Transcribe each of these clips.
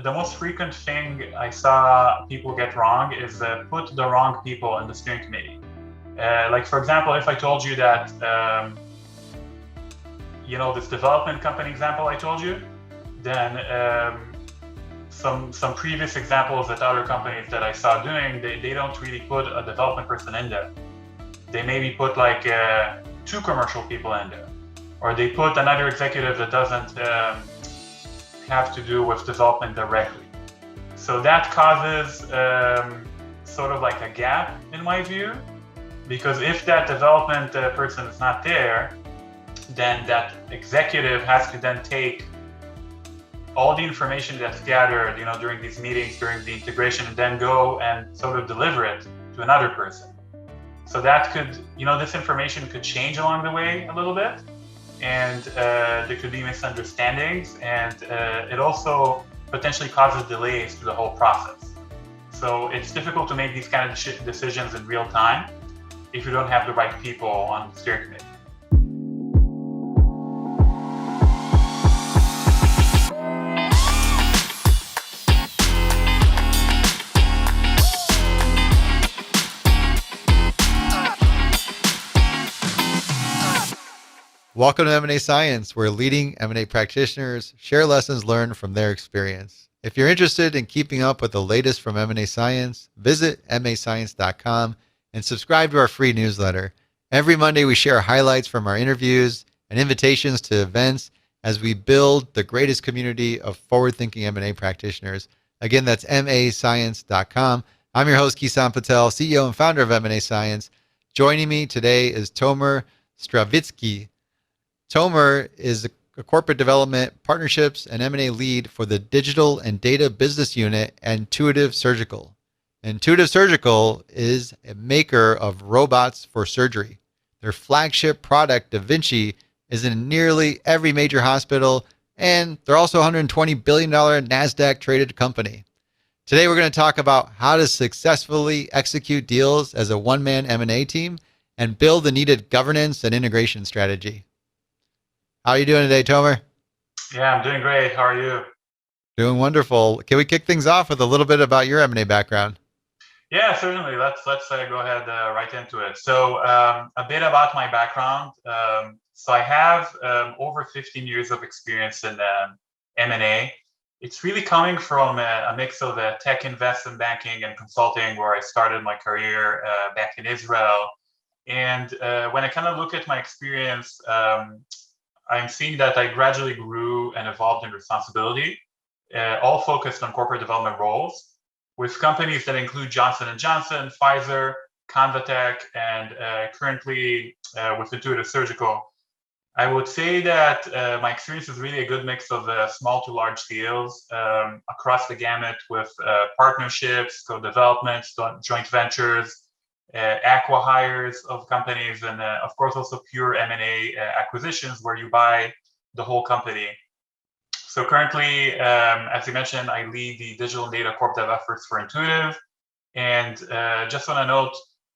the most frequent thing I saw people get wrong is put the wrong people in the steering committee. Like for example, if I told you that, this development company example I told you, then some previous examples that other companies that I saw doing, they don't really put a development person in there. They maybe put like two commercial people in there, or they put another executive that doesn't have to do with development directly. So that causes sort of like a gap in my view, because if that development person is not there, then that executive has to then take all the information that's gathered, during these meetings, during the integration, and then go and sort of deliver it to another person. So that could, this information could change along the way a little bit, and there could be misunderstandings, and it also potentially causes delays to the whole process. So it's difficult to make these kind of decisions in real time if you don't have the right people on the steering committee. Welcome to M&A Science, where leading M&A practitioners share lessons learned from their experience. If you're interested in keeping up with the latest from M&A Science, visit mascience.com and subscribe to our free newsletter. Every Monday, we share highlights from our interviews and invitations to events as we build the greatest community of forward-thinking M&A practitioners. Again, that's mascience.com. I'm your host, Kison Patel, CEO and founder of M&A Science. Joining me today is Tomer Stavitsky. Tomer is a corporate development, partnerships, and M&A lead for the digital and data business unit at Intuitive Surgical. Intuitive Surgical is a maker of robots for surgery. Their flagship product, Da Vinci, is in nearly every major hospital, and they're also a $120 billion NASDAQ-traded company. Today, we're going to talk about how to successfully execute deals as a one-man M&A team and build the needed governance and integration strategy. How are you doing today, Tomer? Yeah, I'm doing great. How are you? Doing wonderful. Can we kick things off with a little bit about your M&A background? Yeah, certainly. Let's go ahead right into it. So a bit about my background. So I have over 15 years of experience in M&A. It's really coming from a mix of tech investment banking and consulting, where I started my career back in Israel. And when I kind of look at my experience, I'm seeing that I gradually grew and evolved in responsibility, all focused on corporate development roles, with companies that include Johnson & Johnson, Pfizer, Convatec, and currently with Intuitive Surgical. I would say that my experience is really a good mix of small to large deals across the gamut, with partnerships, co-developments, joint ventures, acqui-hires of companies, and of course also pure M&A acquisitions where you buy the whole company. So currently, as you mentioned, I lead the digital and data corp dev efforts for Intuitive. And just want to note,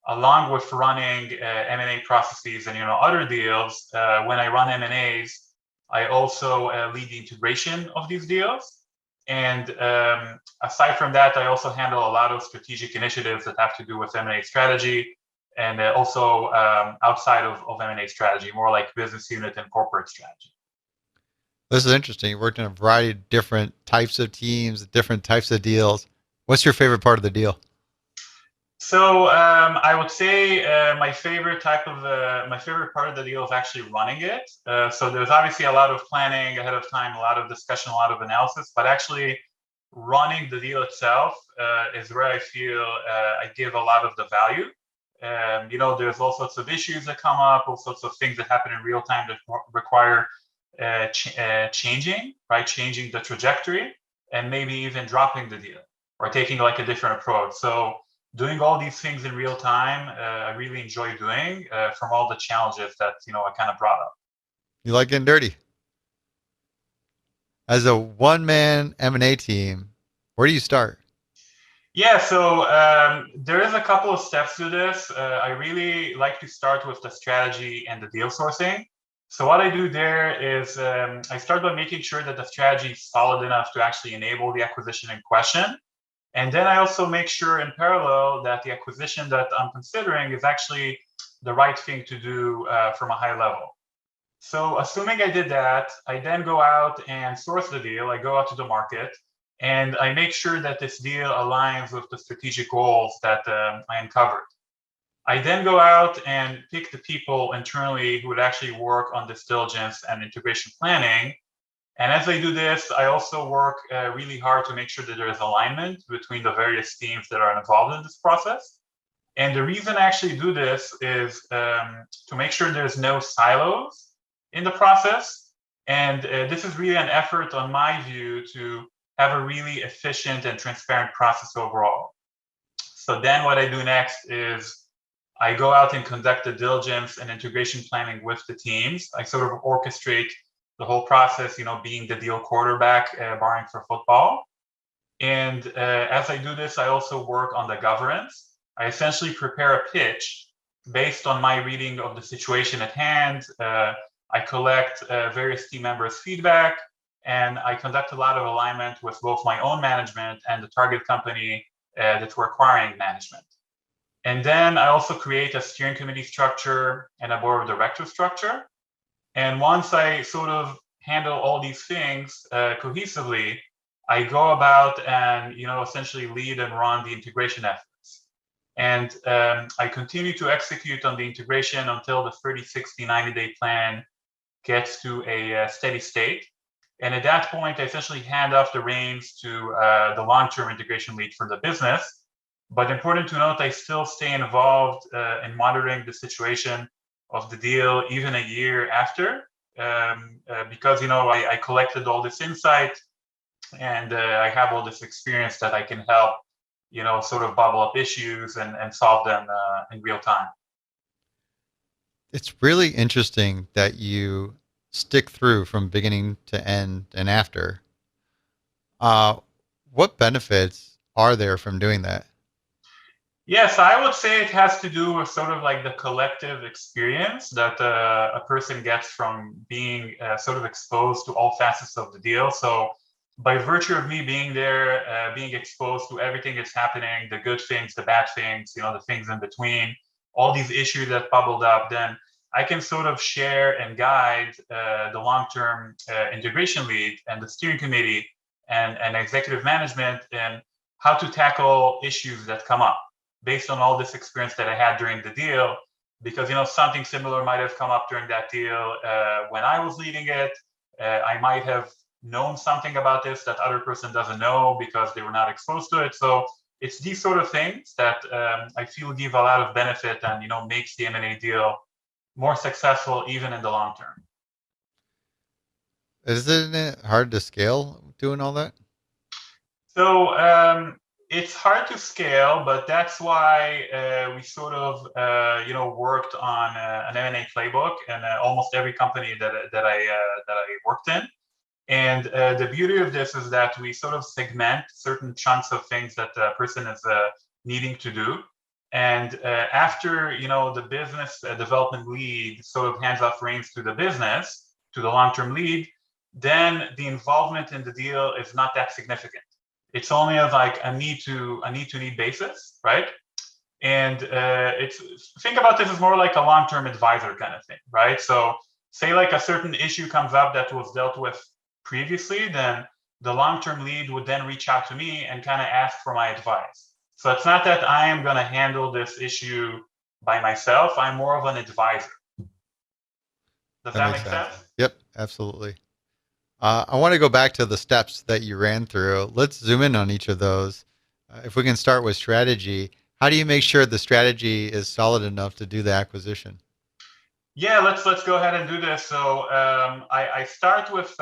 along with running M&A processes and other deals, when I run M&As, I also lead the integration of these deals. And aside from that, I also handle a lot of strategic initiatives that have to do with M&A strategy, and also outside of M&A strategy, more like business unit and corporate strategy. This is interesting. You worked in a variety of different types of teams, different types of deals. What's your favorite part of the deal? So I would say my favorite part of the deal is actually running it. So there's obviously a lot of planning ahead of time, a lot of discussion, a lot of analysis, but actually running the deal itself is where I feel I give a lot of the value. There's all sorts of issues that come up, all sorts of things that happen in real time that require changing the trajectory, and maybe even dropping the deal or taking like a different approach. So doing all these things in real time, I really enjoy doing from all the challenges that I kind of brought up. You like getting dirty. As a one-man M&A team, where do you start? Yeah, so there is a couple of steps to this. I really like to start with the strategy and the deal sourcing. So what I do there is I start by making sure that the strategy is solid enough to actually enable the acquisition in question. And then I also make sure in parallel that the acquisition that I'm considering is actually the right thing to do from a high level. So assuming I did that, I then go out and source the deal. I go out to the market and I make sure that this deal aligns with the strategic goals that I uncovered. I then go out and pick the people internally who would actually work on this diligence and integration planning. And as I do this, I also work really hard to make sure that there is alignment between the various teams that are involved in this process. And the reason I actually do this is to make sure there's no silos in the process. And this is really an effort, on my view, to have a really efficient and transparent process overall. So then what I do next is I go out and conduct the diligence and integration planning with the teams. I sort of orchestrate the whole process, being the deal quarterback, barring for football. And as I do this, I also work on the governance. I essentially prepare a pitch based on my reading of the situation at hand. I collect various team members' feedback, and I conduct a lot of alignment with both my own management and the target company that we're acquiring management. And then I also create a steering committee structure and a board of directors structure. And once I sort of handle all these things cohesively, I go about and essentially lead and run the integration efforts. And I continue to execute on the integration until the 30, 60, 90-day plan gets to a steady state. And at that point, I essentially hand off the reins to the long-term integration lead for the business. But important to note, I still stay involved in monitoring the situation of the deal even a year after, because I collected all this insight and I have all this experience that I can help, sort of bubble up issues and solve them in real time. It's really interesting that you stick through from beginning to end and after. What benefits are there from doing that? Yes, I would say it has to do with sort of like the collective experience that a person gets from being sort of exposed to all facets of the deal. So by virtue of me being there, being exposed to everything that's happening, the good things, the bad things, the things in between, all these issues that bubbled up, then I can sort of share and guide the long-term integration lead and the steering committee and executive management in how to tackle issues that come up based on all this experience that I had during the deal, because something similar might have come up during that deal when I was leading it. I might have known something about this that other person doesn't know because they were not exposed to it. So it's these sort of things that I feel give a lot of benefit and makes the M&A deal more successful even in the long term. Isn't it hard to scale doing all that? So it's hard to scale, but that's why we sort of worked on an M&A playbook in almost every company that I worked in. And the beauty of this is that we sort of segment certain chunks of things that the person is needing to do. And after the business development lead sort of hands off reins to the business, to the long-term lead, then the involvement in the deal is not that significant. It's only of like a need to need basis, right? And think about this as more like a long-term advisor kind of thing, right? So say like a certain issue comes up that was dealt with previously, then the long-term lead would then reach out to me and kind of ask for my advice. So it's not that I am going to handle this issue by myself. I'm more of an advisor. Does that make sense? Yep, absolutely. I want to go back to the steps that you ran through. Let's zoom in on each of those. If we can start with strategy, how do you make sure the strategy is solid enough to do the acquisition? Yeah, let's go ahead and do this. So I start with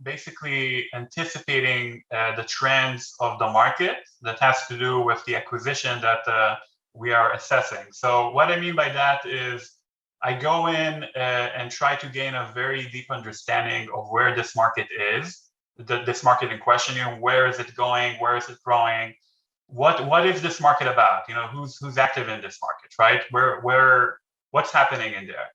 basically anticipating the trends of the market that has to do with the acquisition that we are assessing. So what I mean by that is I go in and try to gain a very deep understanding of where this market is, this market in question. Where is it going? Where is it growing? What is this market about? Who's active in this market, right? What's happening in there?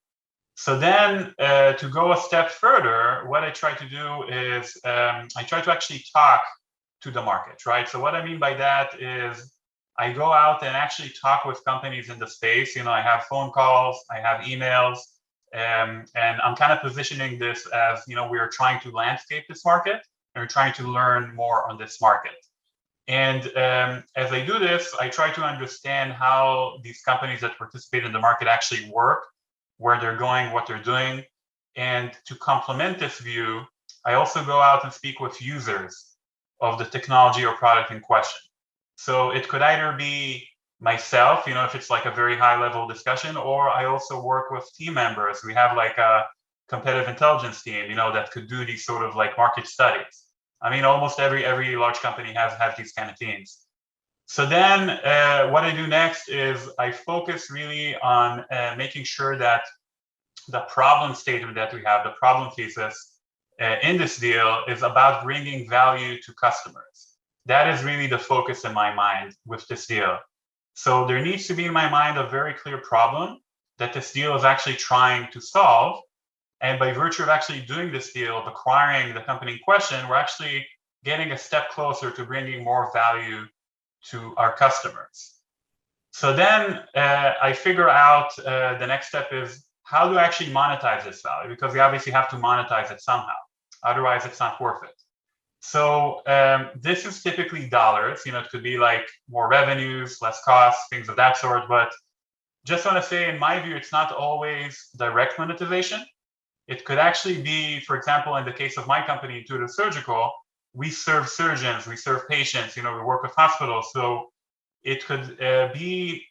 So then to go a step further, what I try to do is I try to actually talk to the market, right? So what I mean by that is I go out and actually talk with companies in the space. I have phone calls, I have emails, and I'm kind of positioning this as, we're trying to landscape this market and we're trying to learn more on this market. And as I do this, I try to understand how these companies that participate in the market actually work, where they're going, what they're doing. And to complement this view, I also go out and speak with users of the technology or product in question. So it could either be myself, if it's like a very high level discussion, or I also work with team members. We have like a competitive intelligence team, that could do these sort of like market studies. I mean, almost every large company has these kind of teams. So then what I do next is I focus really on making sure that the problem statement that we have, the problem thesis in this deal is about bringing value to customers. That is really the focus in my mind with this deal. So there needs to be in my mind a very clear problem that this deal is actually trying to solve. And by virtue of actually doing this deal, of acquiring the company in question, we're actually getting a step closer to bringing more value to our customers. So then I figure out the next step is how do I actually monetize this value? Because we obviously have to monetize it somehow. Otherwise, it's not worth it. So this is typically dollars. It could be like more revenues, less costs, things of that sort. But just want to say, in my view, it's not always direct monetization. It could actually be, for example, in the case of my company, Intuitive Surgical, we serve surgeons, we serve patients, we work with hospitals. So it could be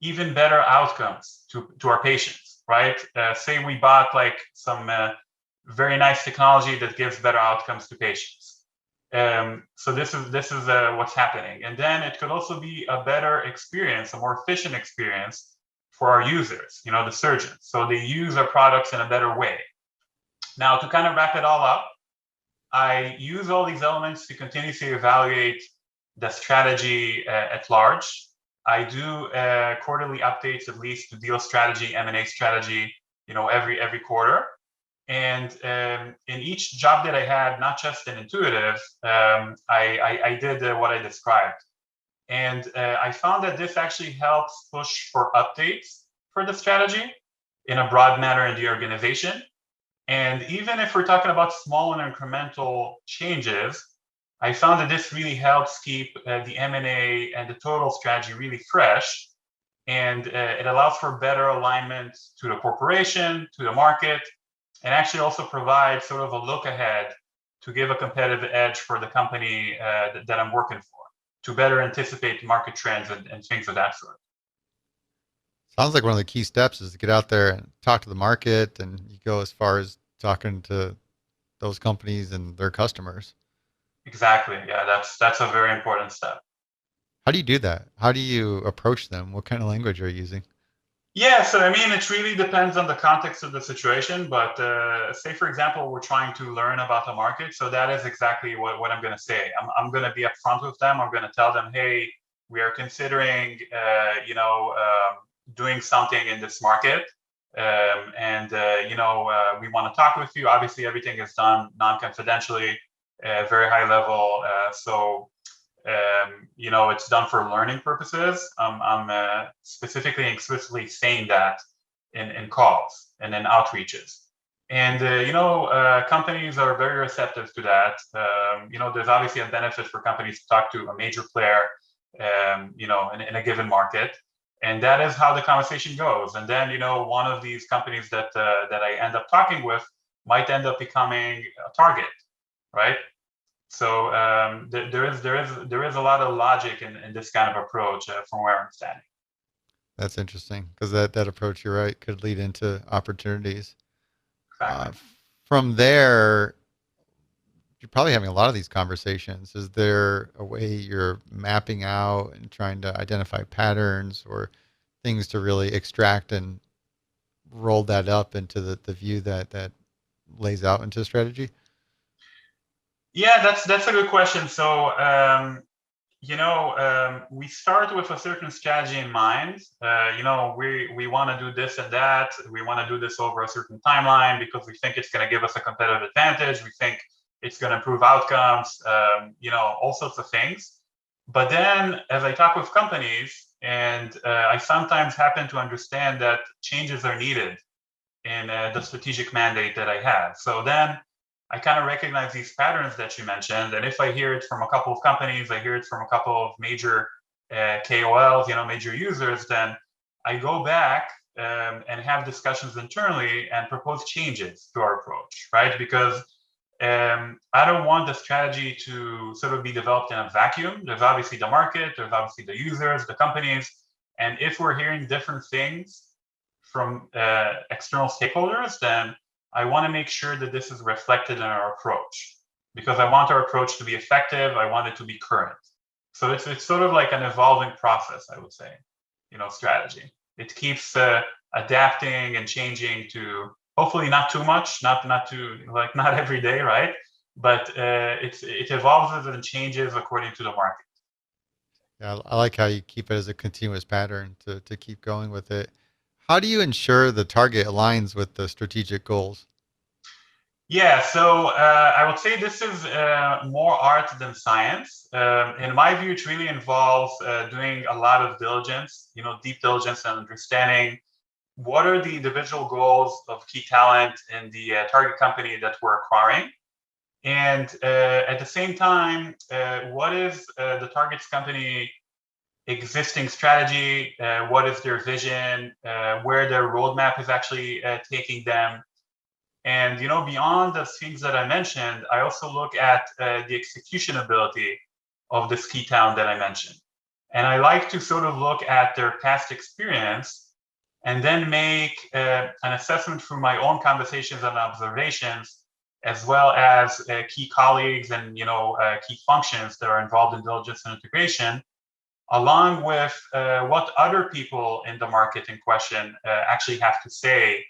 even better outcomes to our patients, right? Say we bought like some very nice technology that gives better outcomes to patients. So this is what's happening. And then it could also be a better experience, a more efficient experience for our users, the surgeons. So they use our products in a better way. Now, to kind of wrap it all up, I use all these elements to continuously evaluate the strategy at large. I do quarterly updates, at least to deal strategy, M&A strategy, every quarter. And in each job that I had, not just in Intuitive, I did what I described. And I found that this actually helps push for updates for the strategy in a broad manner in the organization. And even if we're talking about small and incremental changes, I found that this really helps keep the M&A and the total strategy really fresh. And it allows for better alignment to the corporation, to the market, and actually also provides sort of a look ahead to give a competitive edge for the company that I'm working for, to better anticipate market trends and things of that sort. Sounds like one of the key steps is to get out there and talk to the market, and you go as far as talking to those companies and their customers. Exactly. Yeah, that's a very important step. How do you do that? How do you approach them? What kind of language are you using? Yeah, so I mean, it really depends on the context of the situation. But say, for example, we're trying to learn about the market. So that is exactly what I'm going to say. I'm going to be upfront with them. I'm going to tell them, hey, we are considering, doing something in this market. And we want to talk with you. Obviously, everything is done non-confidentially, very high level. It's done for learning purposes. I'm specifically and explicitly saying that in calls and in outreaches. And, companies are very receptive to that. There's obviously a benefit for companies to talk to a major player, in a given market. And that is how the conversation goes. And then, one of these companies that I end up talking with might end up becoming a target, right? So there is a lot of logic in this kind of approach from where I'm standing. That's interesting because that approach, you're right, could lead into opportunities. Exactly. From there, you're probably having a lot of these conversations. Is there a way you're mapping out and trying to identify patterns or things to really extract and roll that up into the view that lays out into strategy? Yeah, that's a good question. So We start with a certain strategy in mind. We want to do this and that. We want to do this over a certain timeline because we think it's going to give us a competitive advantage. We think it's going to improve outcomes, all sorts of things. But then as I talk with companies, and I sometimes happen to understand that changes are needed in the strategic mandate that I have. So then I kind of recognize these patterns that you mentioned. And if I hear it from a couple of companies, I hear it from a couple of major KOLs, major users, then I go back and have discussions internally and propose changes to our approach, right? Because I don't want the strategy to sort of be developed in a vacuum. There's obviously the market, there's obviously the users, the companies. And if we're hearing different things from external stakeholders, then I want to make sure that this is reflected in our approach because I want our approach to be effective. I want it to be current. So it's sort of like an evolving process, I would say, strategy. It keeps adapting and changing to hopefully not too much, not too not every day, right? But it evolves and changes according to the market. Yeah, I like how you keep it as a continuous pattern to keep going with it. How do you ensure the target aligns with the strategic goals? Yeah, so I would say this is more art than science. In my view, it really involves doing a lot of diligence, deep diligence and understanding what are the individual goals of key talent in the target company that we're acquiring. And at the same time, what is the target's company existing strategy? What is their vision? Where their roadmap is actually taking them? And beyond the things that I mentioned, I also look at the execution ability of this key talent that I mentioned. And I like to sort of look at their past experience and then make an assessment through my own conversations and observations, as well as key colleagues and key functions that are involved in diligence and integration, along with what other people in the market in question actually have to say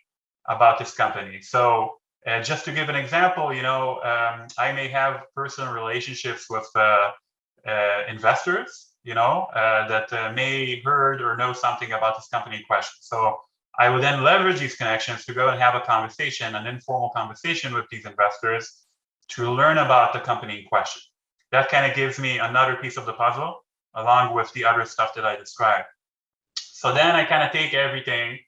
about this company. So just to give an example, I may have personal relationships with investors, that may heard or know something about this company in question. So I would then leverage these connections to go and have a conversation, an informal conversation with these investors to learn about the company in question. That kind of gives me another piece of the puzzle along with the other stuff that I described. So then I kind of take everything,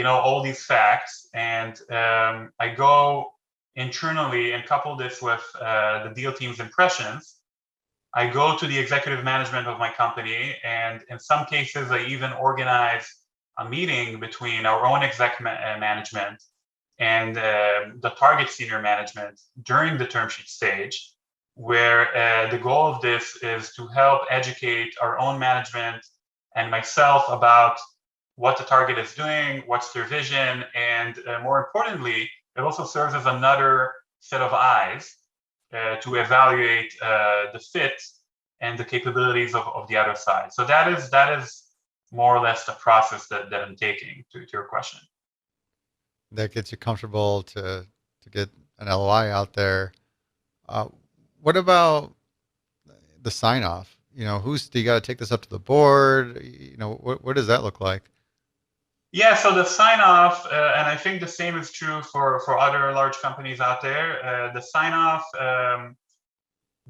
all these facts, and I go internally and couple this with the deal team's impressions. I go to the executive management of my company, and in some cases, I even organize a meeting between our own management and the target senior management during the term sheet stage, where the goal of this is to help educate our own management and myself about what the target is doing, what's their vision, and more importantly, it also serves as another set of eyes to evaluate the fit and the capabilities of the other side. So that is more or less the process that I'm taking to your question. That gets you comfortable to get an LOI out there. Uh, what about the sign off? Who's do you got to take this up to the board? What does that look like? Yeah, so the sign off, and I think the same is true for other large companies out there. The sign off,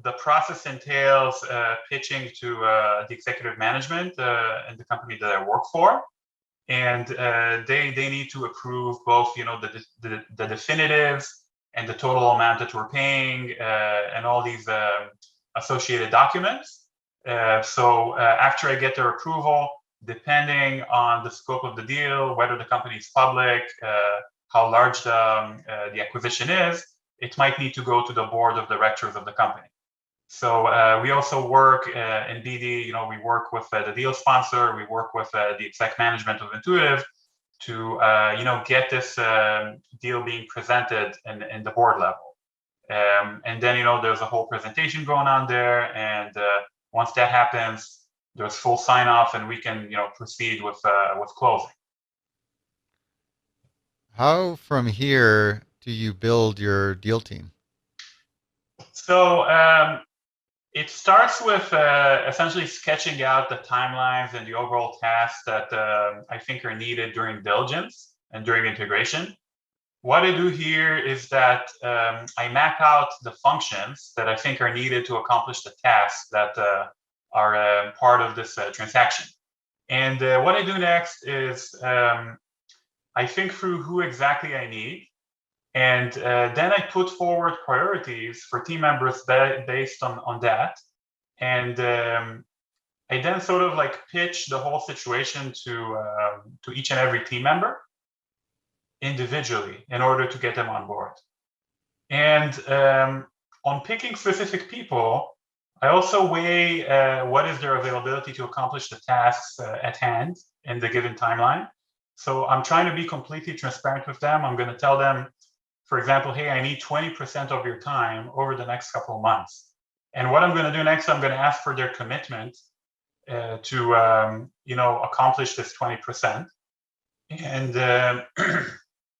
the process entails pitching to the executive management in the company that I work for, and they need to approve both, the definitives and the total amount that we're paying, and all these associated documents. So after I get their approval, depending on the scope of the deal, whether the company is public, how large the acquisition is, it might need to go to the board of directors of the company. So we also work in BD, we work with the deal sponsor, we work with the exec management of Intuitive to, get this deal being presented in the board level. And then, there's a whole presentation going on there. And once that happens, there's full sign off and we can, proceed with closing. How from here do you build your deal team? So It starts with essentially sketching out the timelines and the overall tasks that I think are needed during diligence and during integration. What I do here is that I map out the functions that I think are needed to accomplish the tasks that are part of this transaction. And what I do next is I think through who exactly I need. And then I put forward priorities for team members based on that. And I then sort of like pitch the whole situation to each and every team member individually in order to get them on board. And on picking specific people, I also weigh what is their availability to accomplish the tasks at hand in the given timeline. So I'm trying to be completely transparent with them. I'm going to tell them, for example, hey, I need 20% of your time over the next couple of months. And what I'm going to do next, I'm going to ask for their commitment to accomplish this 20%. And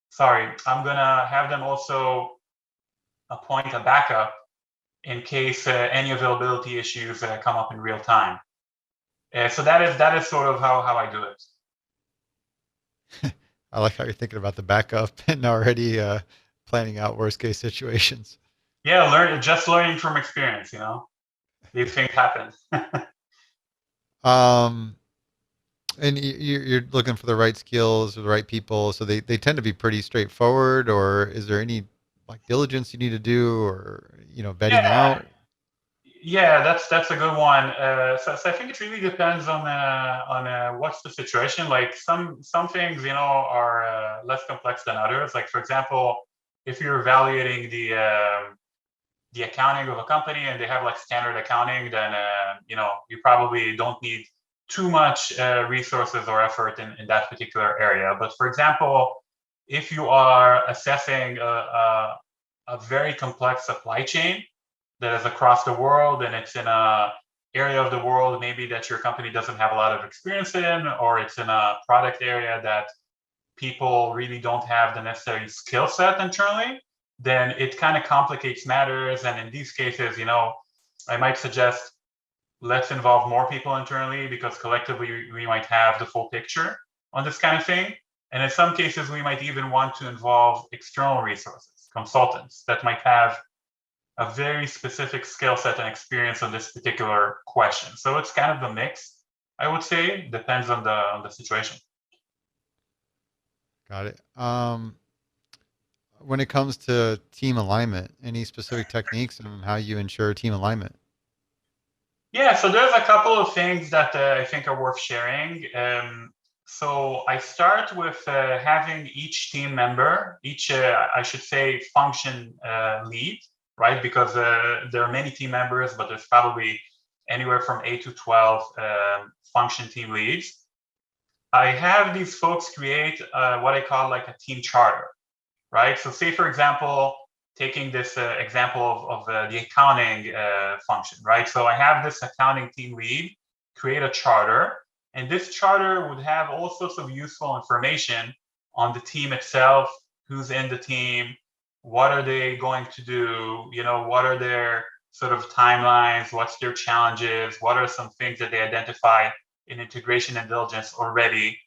sorry, I'm going to have them also appoint a backup in case any availability issues come up in real time. So that is sort of how I do it. I like how you're thinking about the backup and already planning out worst case situations. Yeah, learning from experience, these things happen. And you're looking for the right skills or the right people, so they tend to be pretty straightforward. Or is there any like diligence you need to do, or vetting out? Yeah, that's a good one. So I think it really depends on what's the situation. Like some things are less complex than others. Like for example, if you're evaluating the accounting of a company and they have like standard accounting, then you probably don't need too much resources or effort in that particular area. But for example, if you are assessing a very complex supply chain that is across the world and it's in a area of the world maybe that your company doesn't have a lot of experience in, or it's in a product area that people really don't have the necessary skill set internally, then it kind of complicates matters. And in these cases, I might suggest let's involve more people internally because collectively we might have the full picture on this kind of thing. And in some cases, we might even want to involve external resources, consultants that might have a very specific skill set and experience on this particular question. So it's kind of a mix, I would say, depends on the situation. Got it. When it comes to team alignment, any specific techniques and how you ensure team alignment? Yeah, so there's a couple of things that I think are worth sharing. So I start with having each team member, I should say, function lead, right? Because there are many team members, but there's probably anywhere from 8 to 12 function team leads. I have these folks create what I call like a team charter, right? So say, for example, taking this example of the accounting function, right? So I have this accounting team lead create a charter, and this charter would have all sorts of useful information on the team itself, who's in the team, what are they going to do, what are their sort of timelines, what's their challenges, what are some things that they identify in integration and diligence already.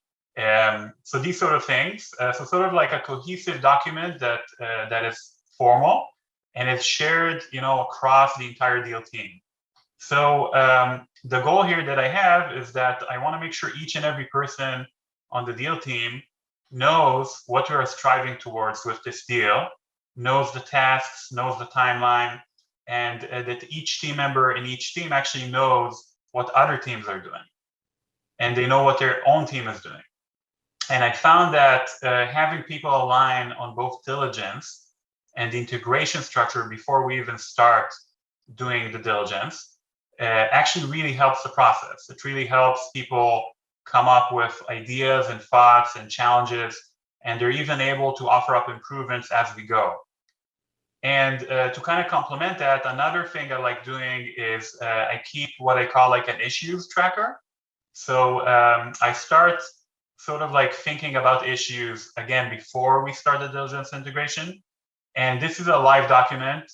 So these sort of things. So sort of like a cohesive document that is formal and it's shared, across the entire deal team. So the goal here that I have is that I want to make sure each and every person on the deal team knows what we are striving towards with this deal, knows the tasks, knows the timeline, and that each team member in each team actually knows what other teams are doing. And they know what their own team is doing. And I found that having people align on both diligence and the integration structure before we even start doing the diligence actually really helps the process. It really helps people come up with ideas and thoughts and challenges, and they're even able to offer up improvements as we go. And to kind of complement that, another thing I like doing is I keep what I call like an issues tracker. So I start sort of like thinking about issues again before we start the diligence integration. And this is a live document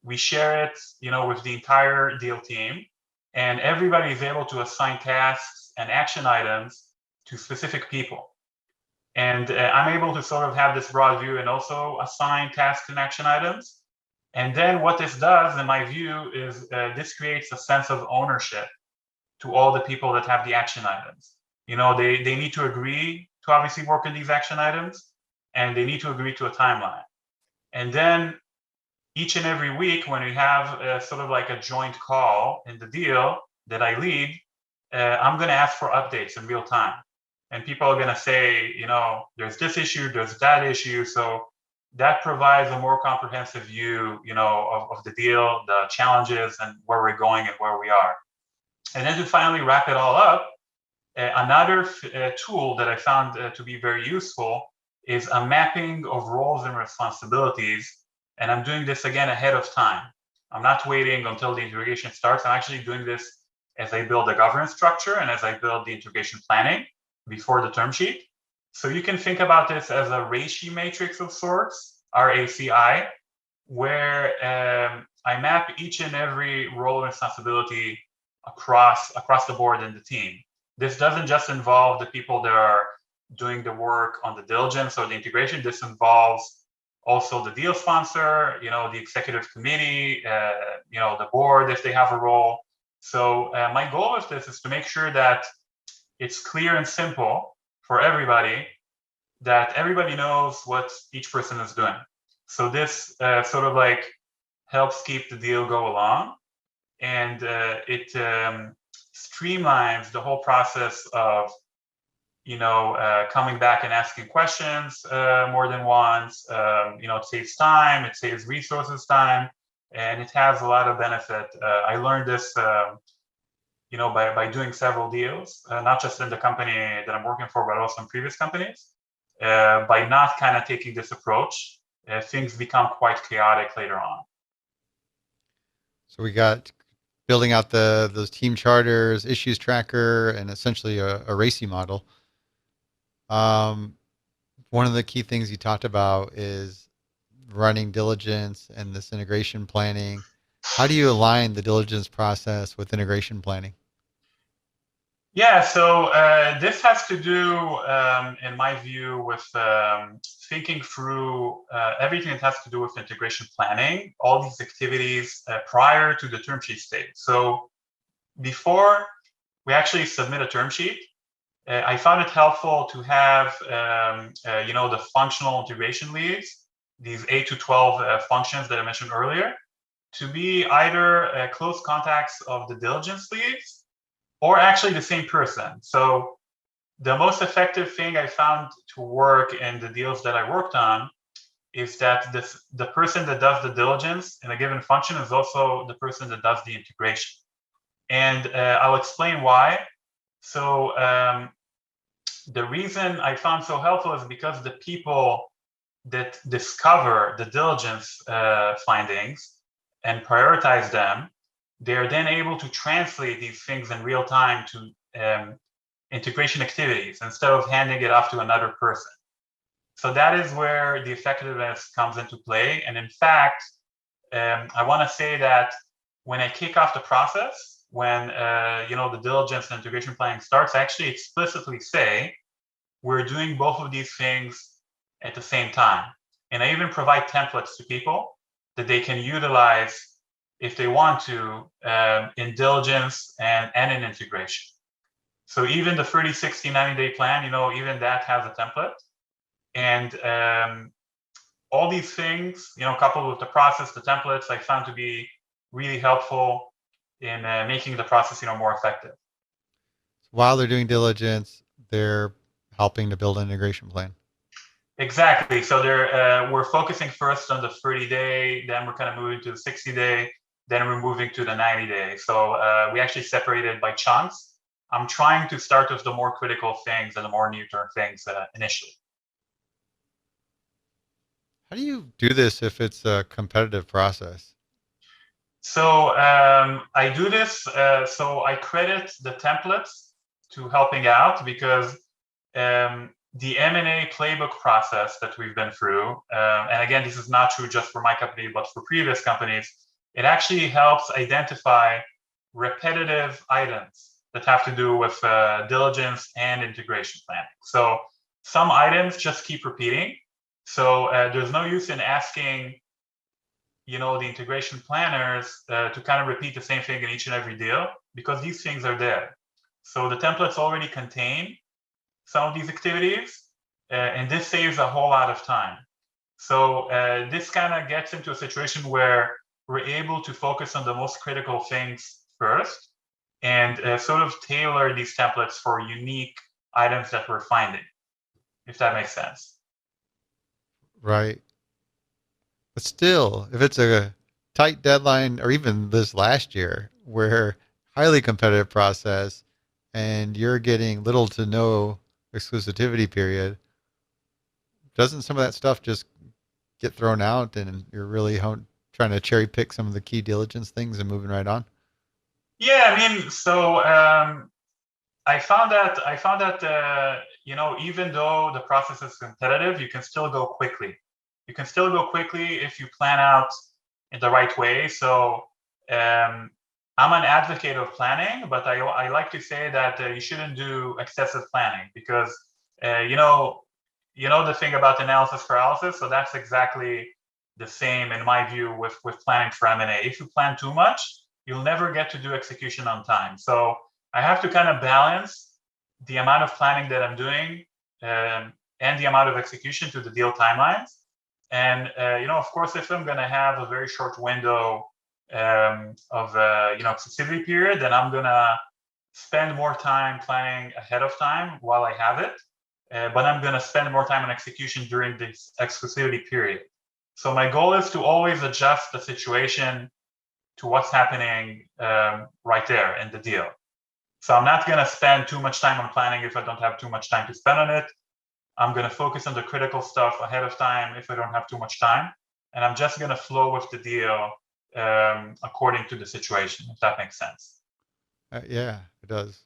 we share it, with the entire deal team, and everybody is able to assign tasks and action items to specific people. And I'm able to sort of have this broad view and also assign tasks and action items. And then what this does, in my view, is this creates a sense of ownership to all the people that have the action items. They need to agree to obviously work on these action items, and they need to agree to a timeline. And then each and every week, when we have sort of like a joint call in the deal that I lead, I'm going to ask for updates in real time. And people are going to say, there's this issue, there's that issue. So that provides a more comprehensive view, of the deal, the challenges, and where we're going and where we are. And then to finally wrap it all up, another tool that I found to be very useful is a mapping of roles and responsibilities. And I'm doing this again ahead of time. I'm not waiting until the integration starts. I'm actually doing this as I build the governance structure and as I build the integration planning before the term sheet. So you can think about this as a RACI matrix of sorts, RACI, where I map each and every role and responsibility across the board in the team. This doesn't just involve the people that are doing the work on the diligence or the integration. This involves also the deal sponsor, the executive committee, the board if they have a role. So my goal with this is to make sure that it's clear and simple for everybody, that everybody knows what each person is doing. So this sort of like helps keep the deal go along, and it streamlines the whole process of coming back and asking questions more than once. It saves time, it saves resources time, and it has a lot of benefit. I learned this by doing several deals, not just in the company that I'm working for, but also in previous companies. By not kind of taking this approach, things become quite chaotic later on. So we got building out those team charters, issues tracker, and essentially a RACI model. One of the key things you talked about is running diligence and this integration planning. How do you align the diligence process with integration planning? Yeah, so this has to do, in my view, with thinking through everything that has to do with integration planning, all these activities prior to the term sheet stage. So before we actually submit a term sheet, I found it helpful to have, the functional integration leads, these 8 to 12 functions that I mentioned earlier, to be either close contacts of the diligence leads, or actually the same person. So the most effective thing I found to work in the deals that I worked on is that the person that does the diligence in a given function is also the person that does the integration. And I'll explain why. So the reason I found so helpful is because the people that discover the diligence findings and prioritize them, they're then able to translate these things in real time to integration activities instead of handing it off to another person. So that is where the effectiveness comes into play. And in fact, I want to say that when I kick off the process, when the diligence and integration planning starts, I actually explicitly say we're doing both of these things at the same time. And I even provide templates to people that they can utilize if they want to, in diligence and in integration. So even the 30, 60, 90-day plan, even that has a template. And all these things, coupled with the process, the templates, I found to be really helpful in making the process, more effective. While they're doing diligence, they're helping to build an integration plan. Exactly. So we're focusing first on the 30-day, then we're kind of moving to the 60-day, then we're moving to the 90-day. So we actually separated by chunks. I'm trying to start with the more critical things and the more near-term things initially. How do you do this if it's a competitive process? So I do this, so I credit the templates to helping out because the M&A playbook process that we've been through, and again, this is not true just for my company, but for previous companies, it actually helps identify repetitive items that have to do with diligence and integration planning. So some items just keep repeating. So there's no use in asking, the integration planners to kind of repeat the same thing in each and every deal, because these things are there. So the templates already contain some of these activities, and this saves a whole lot of time. So this kind of gets into a situation where we're able to focus on the most critical things first and sort of tailor these templates for unique items that we're finding, if that makes sense. Right. But still, if it's a tight deadline, or even this last year, where highly competitive process and you're getting little to no exclusivity period, doesn't some of that stuff just get thrown out and you're really trying to cherry pick some of the key diligence things and moving right on? Yeah, I mean, so I found that even though the process is competitive, you can still go quickly. You can still go quickly if you plan out in the right way. So um, I'm an advocate of planning, but I like to say that you shouldn't do excessive planning, because the thing about analysis paralysis. So that's exactly the same in my view with planning for M&A. If you plan too much, you'll never get to do execution on time. So I have to kind of balance the amount of planning that I'm doing and the amount of execution to the deal timelines. And of course, if I'm going to have a very short window of exclusivity period, then I'm going to spend more time planning ahead of time while I have it. But I'm going to spend more time on execution during this exclusivity period. So my goal is to always adjust the situation to what's happening right there in the deal. So I'm not going to spend too much time on planning if I don't have too much time to spend on it. I'm going to focus on the critical stuff ahead of time if I don't have too much time. And I'm just going to flow with the deal according to the situation, if that makes sense. Yeah, it does.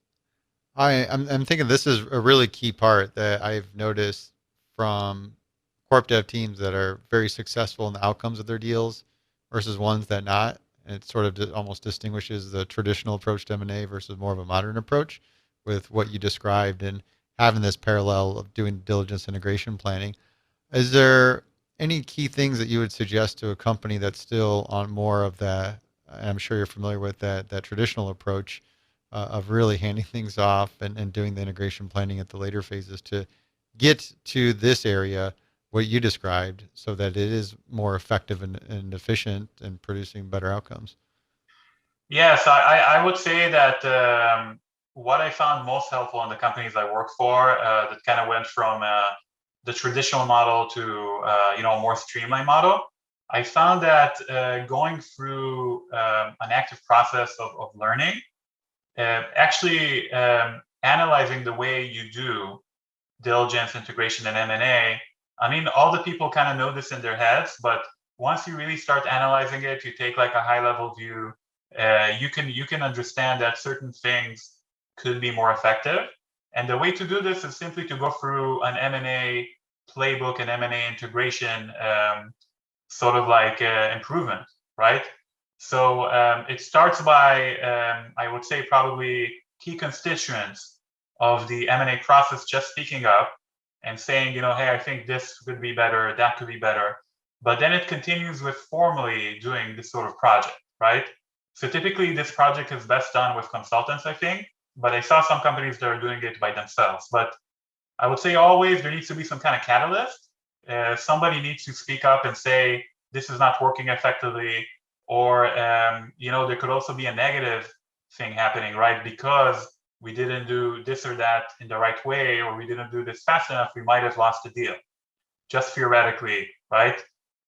I'm thinking this is a really key part that I've noticed from corp dev teams that are very successful in the outcomes of their deals versus ones that not. And it sort of almost distinguishes the traditional approach to M&A versus more of a modern approach with what you described and having this parallel of doing diligence integration planning. Is there any key things that you would suggest to a company that's still on more of that? And I'm sure you're familiar with that traditional approach of really handing things off and doing the integration planning at the later phases to get to this area, what you described, so that it is more effective and efficient and producing better outcomes. Yeah, so I would say that what I found most helpful in the companies I work for that kind of went from the traditional model to a more streamlined model. I found that going through an active process of learning, actually analyzing the way you do diligence, integration, and M&A. I mean, all the people kind of know this in their heads, but once you really start analyzing it, you take like a high level view. You can understand that certain things could be more effective. And the way to do this is simply to go through an M&A playbook and M&A integration sort of like improvement, right? So it starts by, I would say, probably key constituents of the M&A process just speaking up and saying, hey, I think this could be better, that could be better. But then it continues with formally doing this sort of project, right? So typically this project is best done with consultants, I think, but I saw some companies that are doing it by themselves. But I would say always there needs to be some kind of catalyst. Somebody needs to speak up and say, this is not working effectively, or there could also be a negative thing happening, right? Because we didn't do this or that in the right way, or we didn't do this fast enough, we might have lost the deal, just theoretically, right?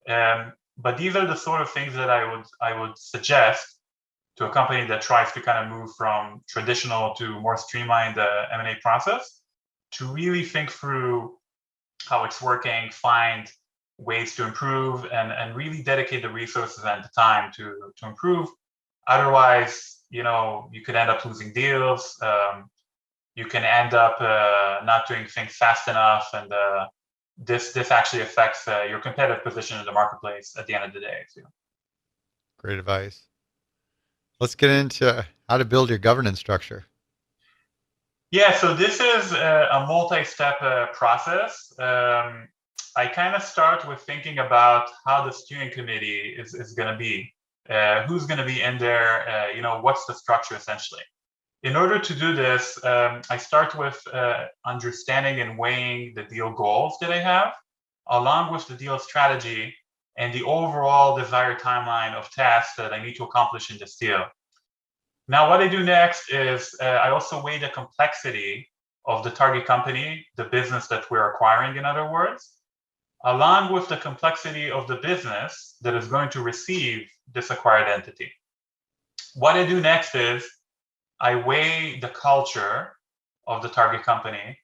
But these are the sort of things that I would suggest to a company that tries to kind of move from traditional to more streamlined M&A process, to really think through how it's working, find ways to improve, and really dedicate the resources and the time to improve. Otherwise, you could end up losing deals. You can end up not doing things fast enough, and this actually affects your competitive position in the marketplace at the end of the day too. Great advice. Let's get into how to build your governance structure. Yeah, so this is a multi-step process. I kind of start with thinking about how the steering committee is going to be, who's going to be in there, what's the structure essentially. In order to do this, I start with understanding and weighing the deal goals that I have, along with the deal strategy and the overall desired timeline of tasks that I need to accomplish in this deal. Now, what I do next is I also weigh the complexity of the target company, the business that we're acquiring, in other words, along with the complexity of the business that is going to receive this acquired entity. What I do next is I weigh the culture of the target company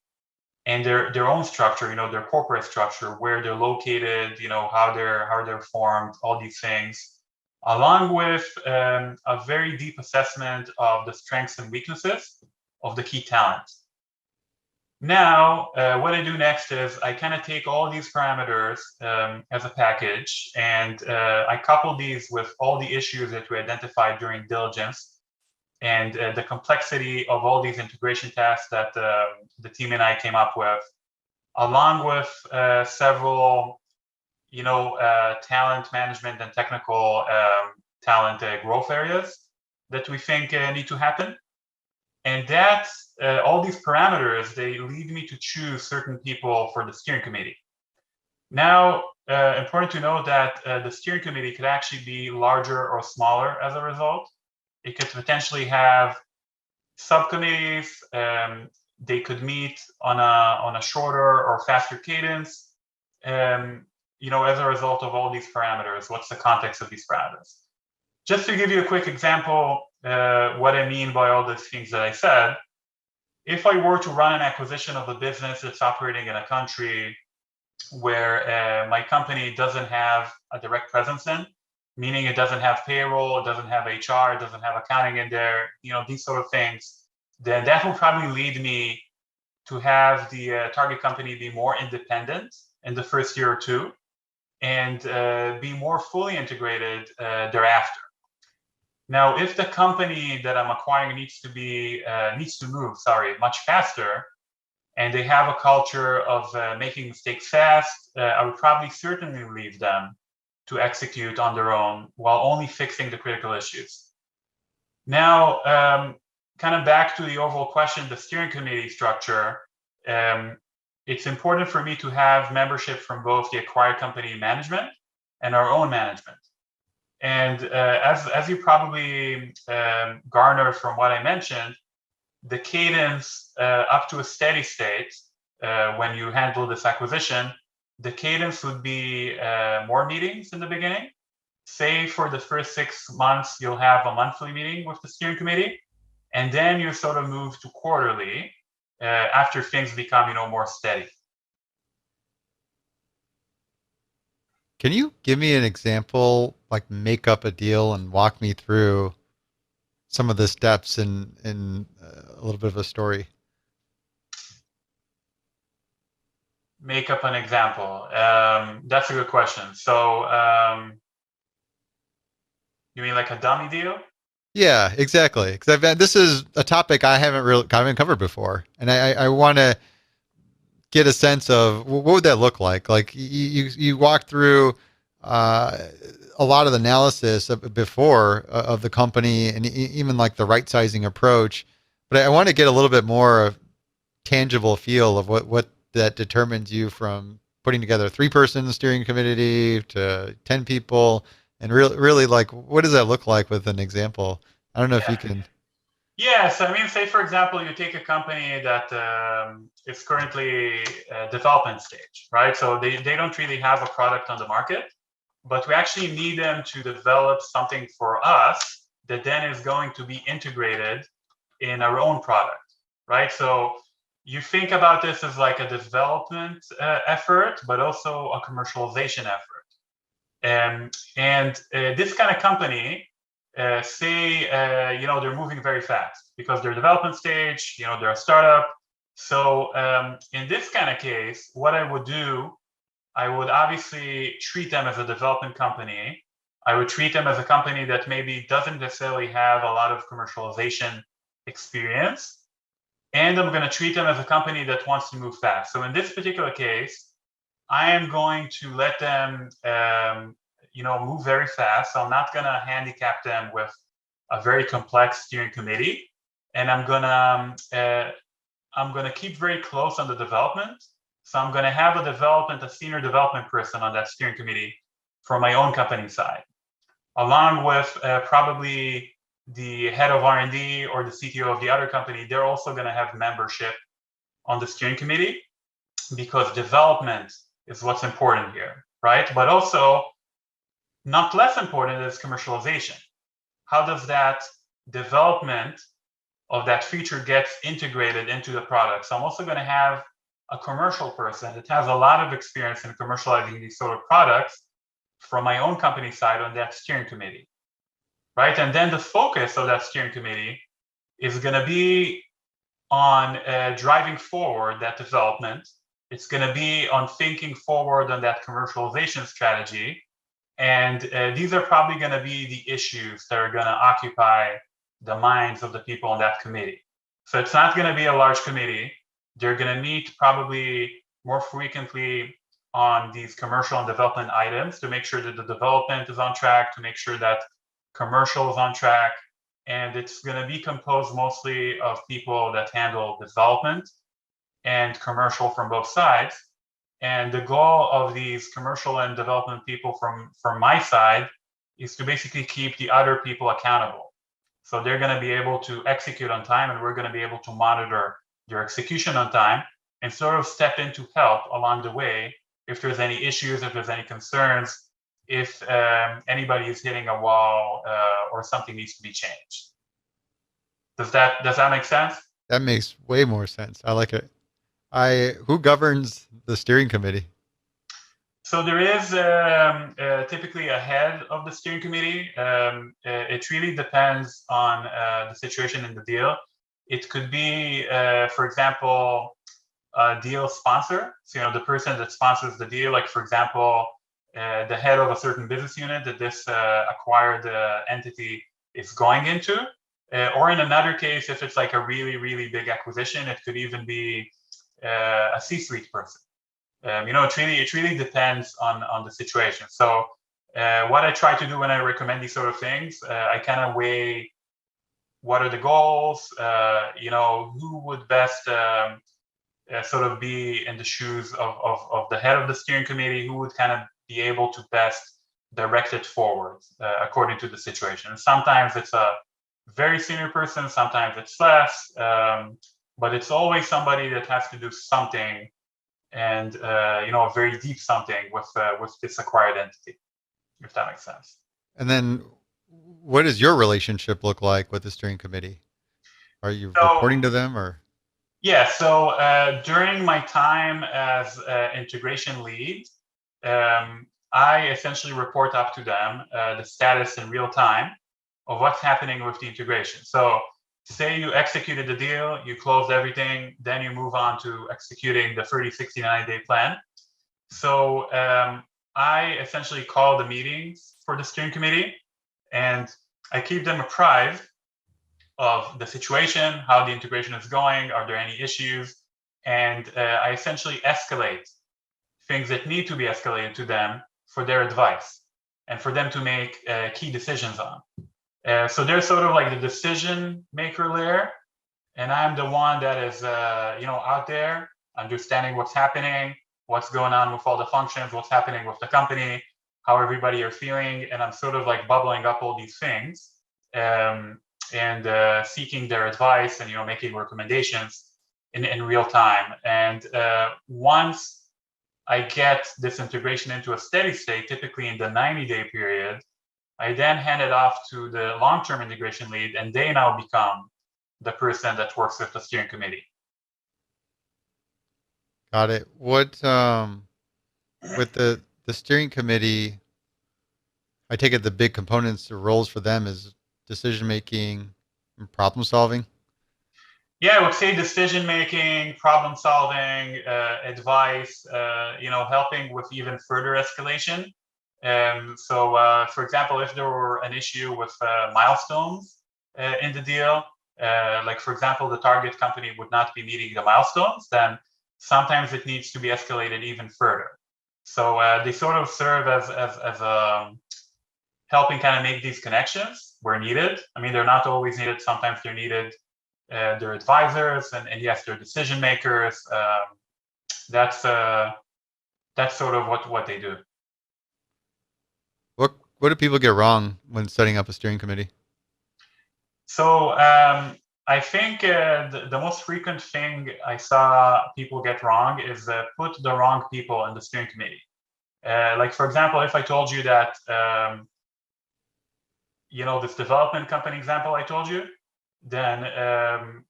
and their own structure, their corporate structure, where they're located, how they're formed, all these things, along with a very deep assessment of the strengths and weaknesses of the key talent. Now, what I do next is I kind of take all these parameters as a package, and I couple these with all the issues that we identified during diligence and the complexity of all these integration tasks that the team and I came up with, along with several, talent management and technical talent growth areas that we think need to happen. And that all these parameters, they lead me to choose certain people for the steering committee. Now, important to know that the steering committee could actually be larger or smaller as a result. It could potentially have subcommittees. They could meet on a shorter or faster cadence. As a result of all these parameters, what's the context of these parameters? Just to give you a quick example, what I mean by all these things that I said, if I were to run an acquisition of a business that's operating in a country where my company doesn't have a direct presence in, meaning it doesn't have payroll, it doesn't have HR, it doesn't have accounting in there, these sort of things, then that will probably lead me to have the target company be more independent in the first year or two and be more fully integrated thereafter. Now, if the company that I'm acquiring needs to move much faster, and they have a culture of making mistakes fast, I would probably certainly leave them to execute on their own while only fixing the critical issues. Now, kind of back to the overall question, the steering committee structure, it's important for me to have membership from both the acquired company management and our own management. And as you probably garnered from what I mentioned, the cadence up to a steady state when you handle this acquisition, the cadence would be more meetings in the beginning. Say for the first 6 months, you'll have a monthly meeting with the steering committee, and then you sort of move to quarterly after things become, more steady. Can you give me an example, like make up a deal and walk me through some of the steps in a little bit of a story? Make up an example. That's a good question. So you mean like a dummy deal? Yeah, exactly. Because this is a topic I haven't covered before, and I want to get a sense of what would that look like. Like you walk through a lot of the analysis before of the company, and even like the right sizing approach. But I want to get a little bit more tangible feel of what that determines you from putting together a 3-person steering committee to 10 people, and really like what does that look like with an example? I don't know if you can. Yes, I mean, say for example, you take a company that is currently development stage, right? So they don't really have a product on the market, but we actually need them to develop something for us that then is going to be integrated in our own product, right? So you think about this as like a development effort, but also a commercialization effort. And this kind of company, say, they're moving very fast because they're development stage, they're a startup. So in this kind of case, what I would do, I would obviously treat them as a development company. I would treat them as a company that maybe doesn't necessarily have a lot of commercialization experience. And I'm going to treat them as a company that wants to move fast. So in this particular case, I am going to let them, move very fast. So I'm not going to handicap them with a very complex steering committee, and I'm going to keep very close on the development. So I'm going to have a senior development person on that steering committee for my own company side, along with probably the head of R&D or the CTO of the other company. They're also going to have membership on the steering committee, because development is what's important here, right? But also, not less important is commercialization. How does that development of that feature gets integrated into the product? So I'm also going to have a commercial person that has a lot of experience in commercializing these sort of products from my own company side on that steering committee, right? And then the focus of that steering committee is going to be on driving forward that development. It's going to be on thinking forward on that commercialization strategy. And these are probably going to be the issues that are going to occupy the minds of the people on that committee. So it's not going to be a large committee. They're going to meet probably more frequently on these commercial and development items to make sure that the development is on track, to make sure that commercial is on track. And it's going to be composed mostly of people that handle development and commercial from both sides. And the goal of these commercial and development people from my side is to basically keep the other people accountable. So they're going to be able to execute on time, and we're going to be able to monitor their execution on time and sort of step in to help along the way if there's any issues, if there's any concerns, if anybody is hitting a wall or something needs to be changed. Does that make sense? That makes way more sense. I like it. Who governs the steering committee? So there is typically a head of the steering committee. It really depends on the situation in the deal. It could be, for example, a deal sponsor. So, the person that sponsors the deal, like, for example, the head of a certain business unit that this acquired entity is going into. Or in another case, if it's like a really, really big acquisition, it could even be a C-suite person. It really depends on the situation. So what I try to do when I recommend these sort of things, I kind of weigh what are the goals, who would best sort of be in the shoes of the head of the steering committee, who would kind of be able to best direct it forward according to the situation. And sometimes it's a very senior person, sometimes it's less, but it's always somebody that has to do something, and a very deep something with this acquired entity, if that makes sense. And then, what does your relationship look like with the steering committee? Are you reporting to them, or? Yeah, so during my time as integration lead, I essentially report up to them the status in real time of what's happening with the integration. So say you executed the deal, you closed everything, then you move on to executing the 30, 60, 90-day plan. So I essentially call the meetings for the steering committee, and I keep them apprised of the situation, how the integration is going, are there any issues, and I essentially escalate things that need to be escalated to them for their advice and for them to make key decisions on. So they're sort of like the decision maker layer, and I'm the one that is out there understanding what's happening, what's going on with all the functions, what's happening with the company, how everybody are feeling, and I'm sort of like bubbling up all these things and seeking their advice and making recommendations in real time. And once I get this integration into a steady state, typically in the 90-day period, I then hand it off to the long-term integration lead, and they now become the person that works with the steering committee. Got it. What with the steering committee, I take it the big components or roles for them is decision making and problem solving. Yeah, I would say decision making, problem solving, advice, helping with even further escalation. For example, if there were an issue with milestones in the deal, like for example, the target company would not be meeting the milestones, then sometimes it needs to be escalated even further. So they sort of serve as helping kind of make these connections where needed. I mean, they're not always needed. Sometimes they're needed. They're advisors, and yes, they're decision makers. That's sort of what they do. What do people get wrong when setting up a steering committee? So I think the most frequent thing I saw people get wrong is put the wrong people in the steering committee. Like for example, if I told you that this development company example I told you, then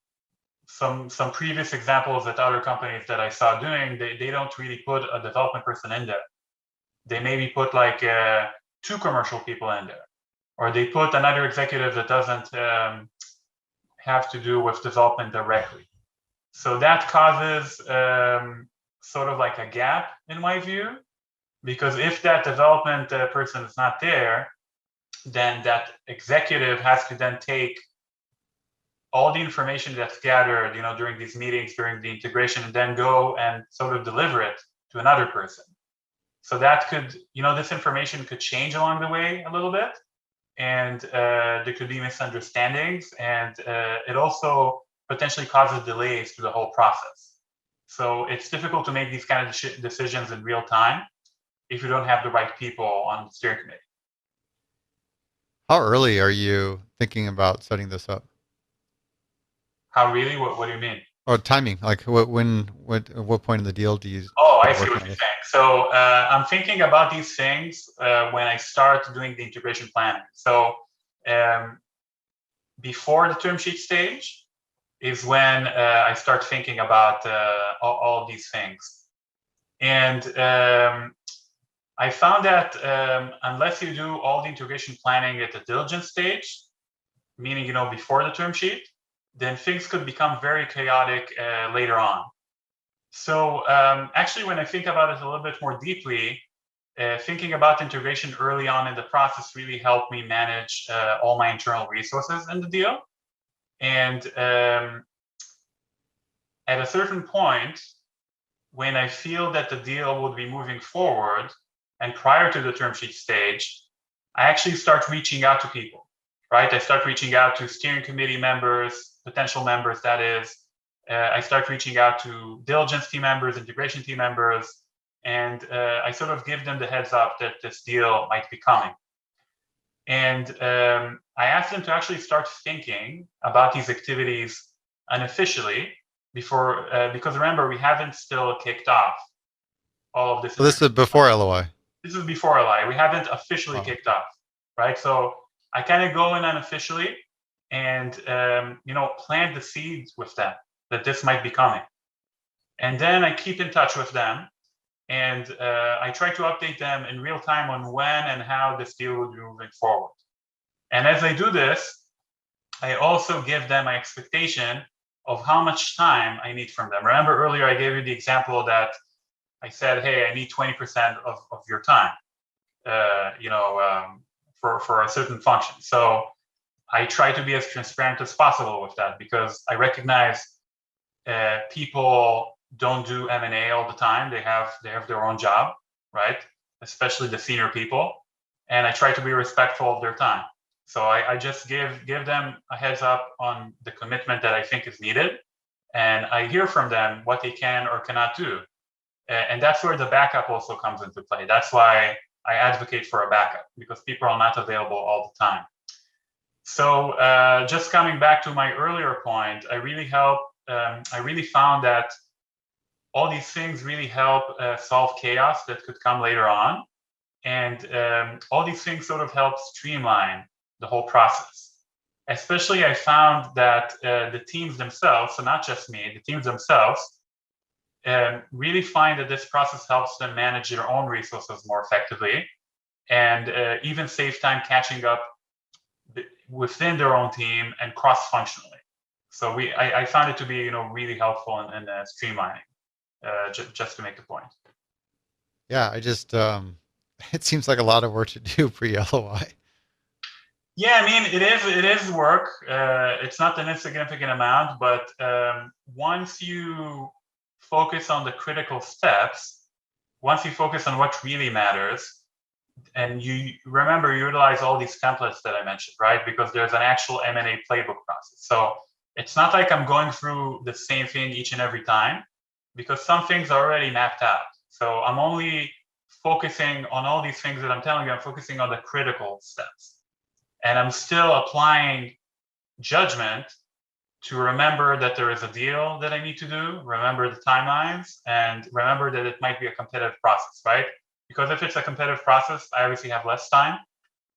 some previous examples at other companies that I saw doing, they don't really put a development person in there. They maybe put like 2 commercial people in there, or they put another executive that doesn't have to do with development directly. So that causes sort of like a gap in my view, because if that development person is not there, then that executive has to then take all the information that's gathered, during these meetings, during the integration, and then go and sort of deliver it to another person. So that could, this information could change along the way a little bit, and there could be misunderstandings, and it also potentially causes delays to the whole process. So it's difficult to make these kind of decisions in real time if you don't have the right people on the steering committee. How early are you thinking about setting this up? How really? What do you mean? Or timing? Like what point in the deal do you Oh, I start see working what on you're this? saying. So I'm thinking about these things when I start doing the integration planning. So um, before the term sheet stage is when I start thinking about all of these things. And I found that unless you do all the integration planning at the diligence stage, meaning before the term sheet, then things could become very chaotic later on. So actually, when I think about it a little bit more deeply, thinking about integration early on in the process really helped me manage all my internal resources in the deal. And at a certain point, when I feel that the deal would be moving forward, and prior to the term sheet stage, I actually start reaching out to people, right? I start reaching out to steering committee members, potential members, that is. I start reaching out to diligence team members, integration team members, and I sort of give them the heads up that this deal might be coming. And I asked them to actually start thinking about these activities unofficially before, because remember, we haven't still kicked off all of this. So this is before LOI. This is before LOI. We haven't officially Wow. kicked off, right? So I kind of go in unofficially and, plant the seeds with them that this might be coming. And then I keep in touch with them, and I try to update them in real time on when and how this deal will be moving forward. And as I do this, I also give them my expectation of how much time I need from them. Remember earlier I gave you the example that I said, hey, I need 20% of your time, for a certain function. So I try to be as transparent as possible with that, because I recognize people don't do M&A all the time. They have their own job, right? Especially the senior people. And I try to be respectful of their time. So I just give them a heads up on the commitment that I think is needed. And I hear from them what they can or cannot do. And that's where the backup also comes into play. That's why I advocate for a backup, because people are not available all the time. So just coming back to my earlier point, I really found that all these things really help solve chaos that could come later on. And all these things sort of help streamline the whole process. Especially I found that the teams themselves, so not just me, the teams themselves, really find that this process helps them manage their own resources more effectively, and even save time catching up within their own team and cross-functionally. So I found it to be really helpful in streamlining, just to make the point. Yeah, I just It seems like a lot of work to do pre-LOI. Yeah, I mean, it is work. It's not an insignificant amount, but once you focus on the critical steps, once you focus on what really matters, and you remember utilize all these templates that I mentioned, right? Because there's an actual M&A playbook process. So it's not like I'm going through the same thing each and every time, because some things are already mapped out. So I'm only focusing on all these things that I'm telling you. I'm focusing on the critical steps. And I'm still applying judgment to remember that there is a deal that I need to do, remember the timelines, and remember that it might be a competitive process, right? Because if it's a competitive process, I obviously have less time.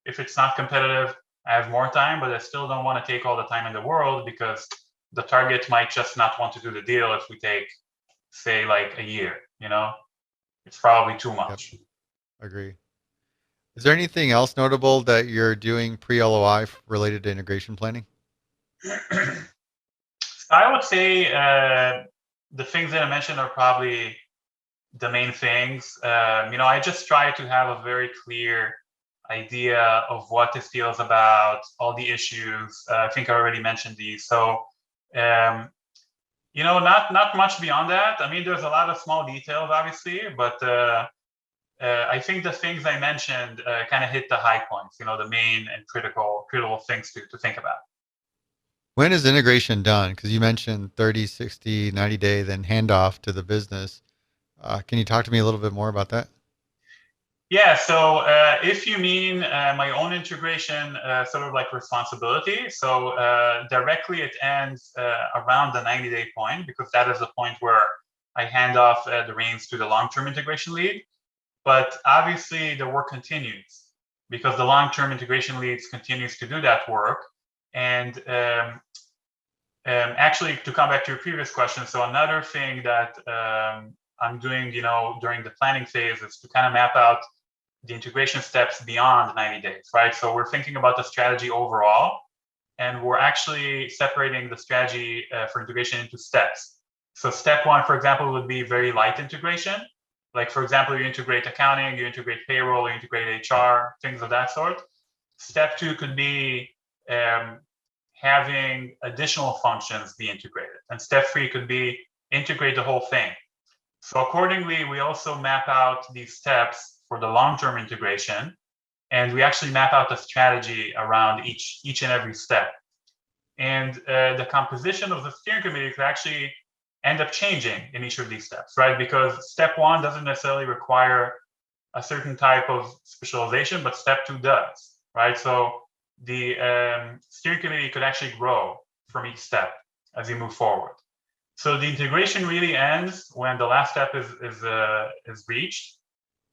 If it's not competitive, I have more time, but I still don't want to take all the time in the world because the target might just not want to do the deal if we take, say, like a year, It's probably too Yep, much. agree. Is there anything else notable that you're doing pre-LOI related to integration planning? I would say the things that I mentioned are probably the main things. I just try to have a very clear idea of what this deal is about, all the issues. I think I already mentioned these. So, not much beyond that. I mean, there's a lot of small details, obviously, but I think the things I mentioned kind of hit the high points. The main and critical things to think about. When is integration done? Because you mentioned 30, 60, 90 day, then handoff to the business. Can you talk to me a little bit more about that? Yeah, so if you mean my own integration, sort of like responsibility, so directly it ends around the 90-day point, because that is the point where I hand off the reins to the long-term integration lead. But obviously the work continues because the long-term integration leads continues to do that work. And actually, to come back to your previous question, so another thing that I'm doing, during the planning phase is to kind of map out the integration steps beyond 90 days, right? So we're thinking about the strategy overall, and we're actually separating the strategy for integration into steps. So step one, for example, would be very light integration. Like, for example, you integrate accounting, you integrate payroll, you integrate HR, things of that sort. Step two could be having additional functions be integrated. And step three could be integrate the whole thing. So accordingly, we also map out these steps for the long-term integration, and we actually map out the strategy around each and every step. And the composition of the steering committee could actually end up changing in each of these steps, right? Because step one doesn't necessarily require a certain type of specialization, but step two does, right? So the steering committee could actually grow from each step as you move forward. So the integration really ends when the last step is reached,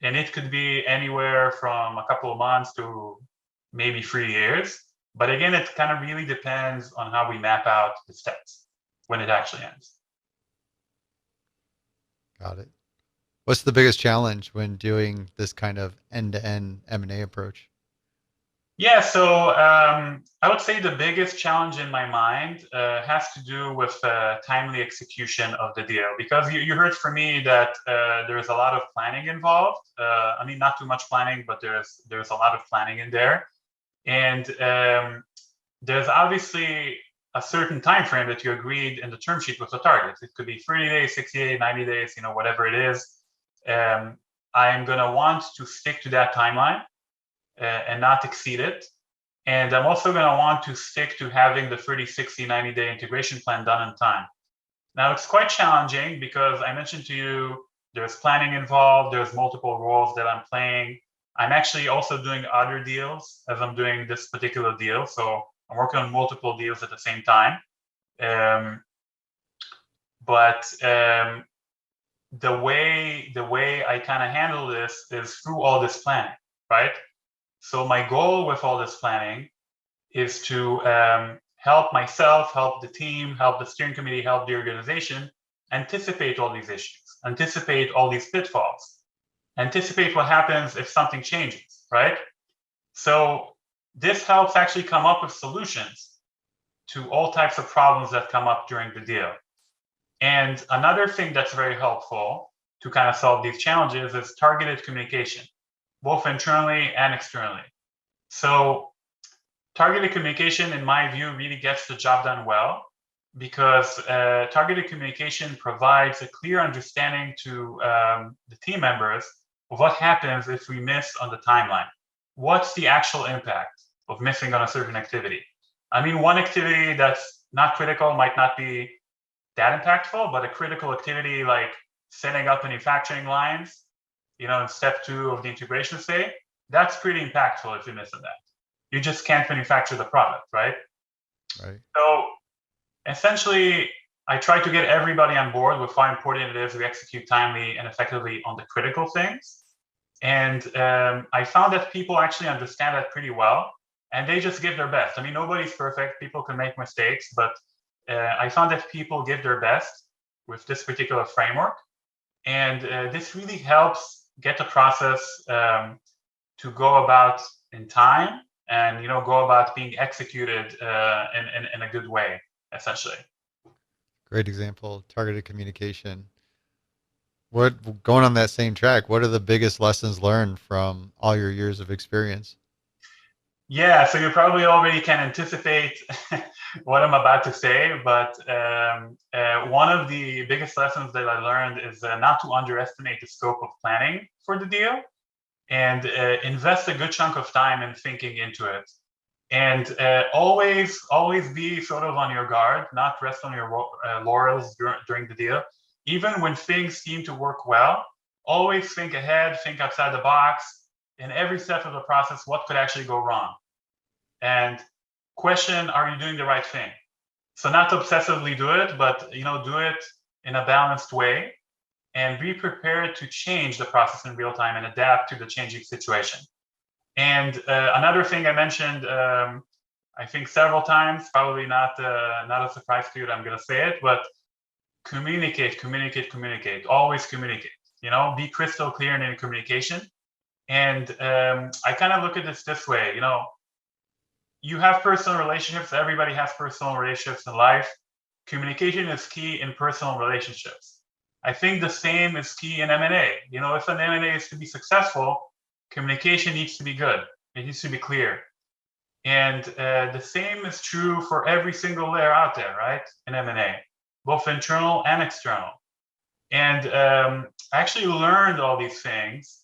and it could be anywhere from a couple of months to maybe 3 years. But again, it kind of really depends on how we map out the steps when it actually ends. Got it. What's the biggest challenge when doing this kind of end-to-end M&A approach? Yeah, so I would say the biggest challenge in my mind has to do with timely execution of the deal, because you heard from me that there's a lot of planning involved. I mean, not too much planning, but there's a lot of planning in there, and there's obviously a certain time frame that you agreed in the term sheet with the targets. It could be 30 days, 60 days, 90 days, whatever it is. I'm going to want to stick to that timeline and not exceed it. And I'm also going to want to stick to having the 30, 60, 90-day integration plan done in time. Now, it's quite challenging because I mentioned to you, there's planning involved, there's multiple roles that I'm playing. I'm actually also doing other deals as I'm doing this particular deal. So I'm working on multiple deals at the same time. But the way I kind of handle this is through all this planning, right? So my goal with all this planning is to help myself, help the team, help the steering committee, help the organization anticipate all these issues, anticipate all these pitfalls, anticipate what happens if something changes, right? So this helps actually come up with solutions to all types of problems that come up during the deal. And another thing that's very helpful to kind of solve these challenges is targeted communication. both internally and externally. So targeted communication, in my view, really gets the job done well because targeted communication provides a clear understanding to the team members of what happens if we miss on the timeline. What's the actual impact of missing on a certain activity? I mean, one activity that's not critical might not be that impactful, but a critical activity like setting up manufacturing lines, in step 2 of the integration state, that's pretty impactful if you miss on that. You just can't manufacture the product, right? Right. So essentially, I try to get everybody on board with how important it is we execute timely and effectively on the critical things. And I found that people actually understand that pretty well, and they just give their best. I mean, nobody's perfect. People can make mistakes, but I found that people give their best with this particular framework. And this really helps get the process to go about in time and go about being executed in a good way, essentially. Great example, targeted communication. What, going on that same track, what are the biggest lessons learned from all your years of experience? Yeah, so you probably already can anticipate what I'm about to say, but one of the biggest lessons that I learned is not to underestimate the scope of planning for the deal and invest a good chunk of time in thinking into it. And always be sort of on your guard, not rest on your laurels during the deal. Even when things seem to work well, always think ahead, think outside the box. In every step of the process, what could actually go wrong? And question, are you doing the right thing? So not to obsessively do it, but do it in a balanced way and be prepared to change the process in real time and adapt to the changing situation. And another thing I mentioned, I think several times, probably not a surprise to you that I'm going to say it, but communicate. Always communicate. Be crystal clear in your communication. And I kind of look at this way. You have personal relationships. Everybody has personal relationships in life. Communication is key in personal relationships. I think the same is key in M&A. If an M&A is to be successful, communication needs to be good. It needs to be clear. And the same is true for every single layer out there, right? In M&A, both internal and external. And I actually learned all these things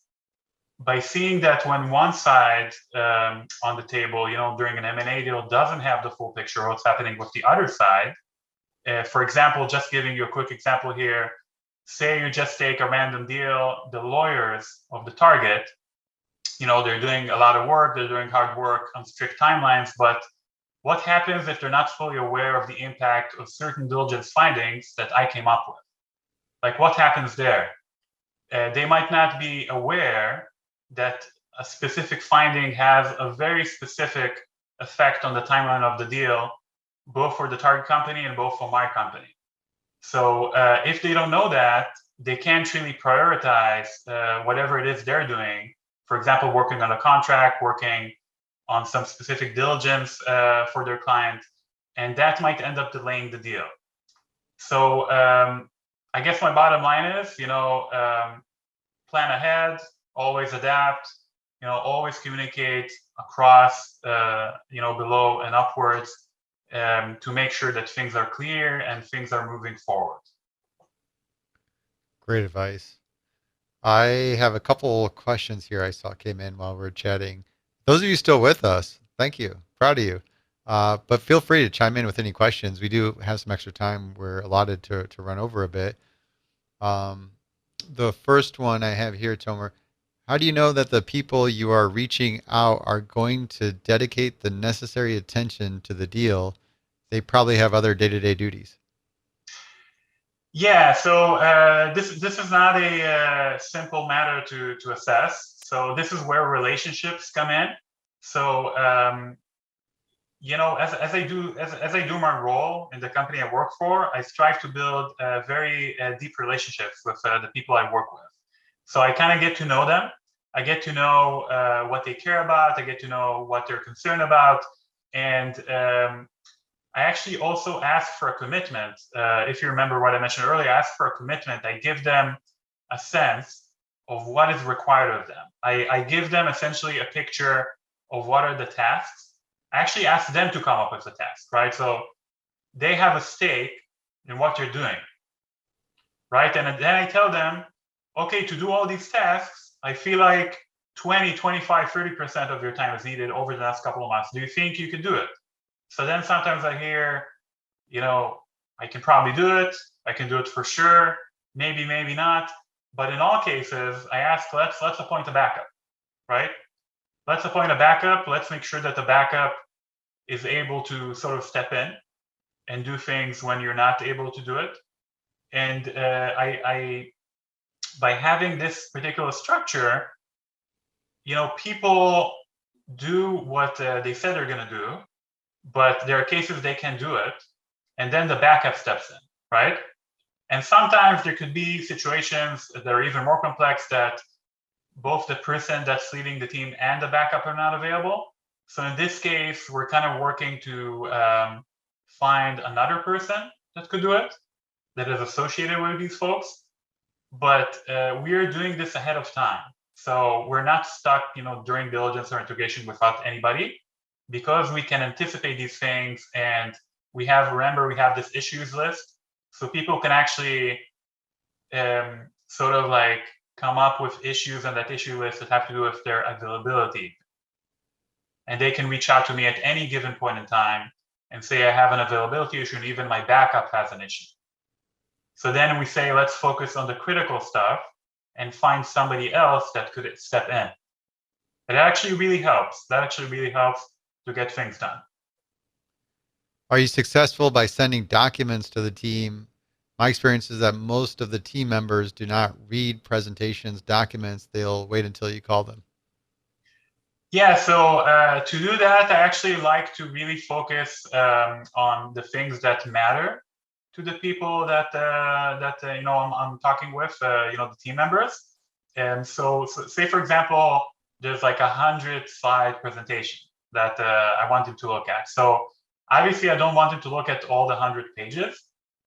by seeing that when one side on the table, during an M&A deal doesn't have the full picture of what's happening with the other side. For example, just giving you a quick example here, say you just take a random deal, the lawyers of the target, they're doing a lot of work, they're doing hard work on strict timelines, but what happens if they're not fully aware of the impact of certain diligence findings that I came up with? Like, what happens there? They might not be aware that a specific finding has a very specific effect on the timeline of the deal, both for the target company and both for my company. So if they don't know that, they can't really prioritize whatever it is they're doing. For example, working on a contract, working on some specific diligence for their client, and that might end up delaying the deal. So I guess my bottom line is, plan ahead, always adapt, always communicate across, below and upwards to make sure that things are clear and things are moving forward. Great advice. I have a couple of questions here I saw came in while we are chatting. Those of you still with us, thank you. Proud of you. But feel free to chime in with any questions. We do have some extra time. We're allotted to run over a bit. The first one I have here, Tomer, how do you know that the people you are reaching out are going to dedicate the necessary attention to the deal? They probably have other day-to-day duties. Yeah, so this is not a simple matter to assess. So this is where relationships come in. So as I do my role in the company I work for, I strive to build very deep relationships with the people I work with. So I kind of get to know them. I get to know what they care about. I get to know what they're concerned about, and I actually also ask for a commitment. If you remember what I mentioned earlier, I ask for a commitment. I give them a sense of what is required of them. I give them essentially a picture of what are the tasks. I actually ask them to come up with the task, right? So they have a stake in what you're doing, right? And then I tell them, okay, to do all these tasks, I feel like 20, 25, 30% of your time is needed over the next couple of months. Do you think you can do it? So then sometimes I hear, I can probably do it. I can do it for sure. Maybe, maybe not. But in all cases, I ask, let's appoint a backup, right? Let's appoint a backup. Let's make sure that the backup is able to sort of step in and do things when you're not able to do it. And by having this particular structure, people do what they said they're going to do, but there are cases they can do it, and then the backup steps in, right? And sometimes there could be situations that are even more complex that both the person that's leading the team and the backup are not available. So in this case, we're kind of working to find another person that could do it, that is associated with these folks. But we are doing this ahead of time. So we're not stuck, during diligence or integration without anybody, because we can anticipate these things. And we have this issues list. So people can actually sort of like come up with issues on that issue list that have to do with their availability. And they can reach out to me at any given point in time and say, I have an availability issue, and even my backup has an issue. So then we say, let's focus on the critical stuff and find somebody else that could step in. It actually really helps. That actually really helps to get things done. Are you successful by sending documents to the team? My experience is that most of the team members do not read presentations, documents. They'll wait until you call them. Yeah, so to do that, I actually like to really focus on the things that matter to the people that I'm talking with, the team members. And so say, for example, there's like 100-slide presentation that I want them to look at. So obviously, I don't want them to look at all the 100 pages.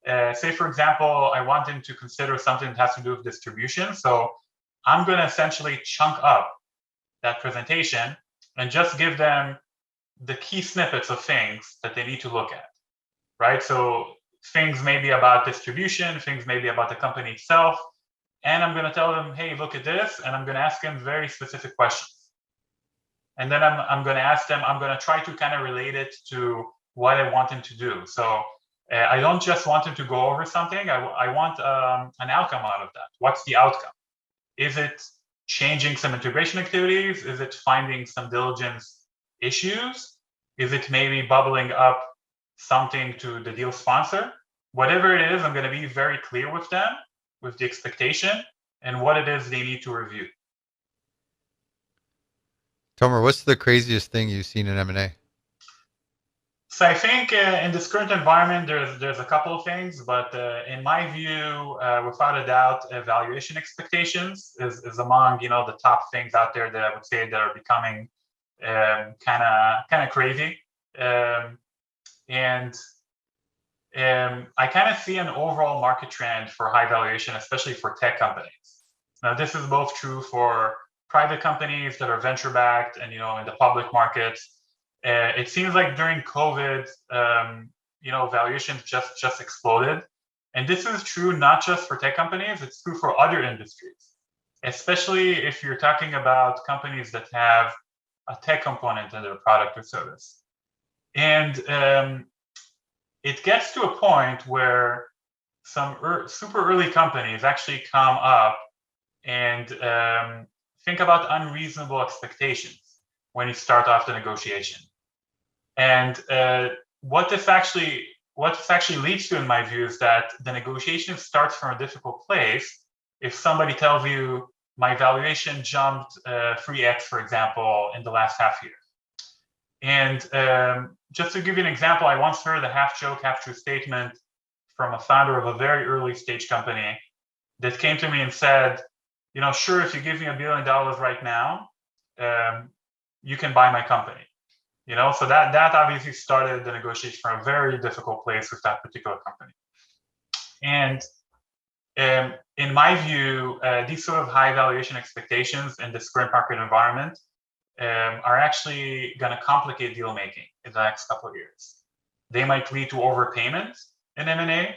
Say, for example, I want them to consider something that has to do with distribution. So I'm going to essentially chunk up that presentation and just give them the key snippets of things that they need to look at, right? So things maybe about distribution, things maybe about the company itself. And I'm going to tell them, hey, look at this. And I'm going to ask them very specific questions. And then I'm going to ask them, I'm going to try to kind of relate it to what I want them to do. So I don't just want them to go over something. I want an outcome out of that. What's the outcome? Is it changing some integration activities? Is it finding some diligence issues? Is it maybe bubbling up something to the deal sponsor? Whatever it is, I'm going to be very clear with them, with the expectation and what it is they need to review. Tomer, what's the craziest thing you've seen in M&A? So I think in this current environment, there's a couple of things, but in my view, without a doubt, valuation expectations is among the top things out there that I would say that are becoming kind of crazy, and I kind of see an overall market trend for high valuation, especially for tech companies. Now, this is both true for private companies that are venture backed and in the public markets. It seems like during COVID, valuations just exploded. And this is true not just for tech companies, it's true for other industries, especially if you're talking about companies that have a tech component in their product or service. And it gets to a point where some super early companies actually come up and think about unreasonable expectations when you start off the negotiation. And what this actually leads to, in my view, is that the negotiation starts from a difficult place. If somebody tells you my valuation jumped 3x, for example, in the last half year. And just to give you an example, I once heard a half-joke, half-true statement from a founder of a very early stage company that came to me and said, sure, if you give me $1 billion right now, you can buy my company. So that obviously started the negotiation from a very difficult place with that particular company. And In my view, these sort of high valuation expectations in this current market environment are actually going to complicate deal making in the next couple of years. They might lead to overpayment in M&A,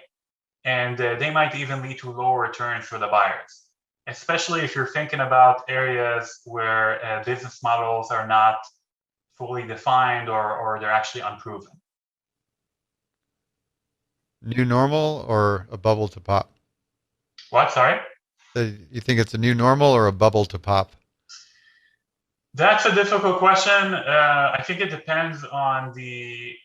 and they might even lead to lower returns for the buyers, especially if you're thinking about areas where business models are not fully defined or they're actually unproven. New normal or a bubble to pop? What? Sorry? So you think it's a new normal or a bubble to pop? That's a difficult question. I think it depends on the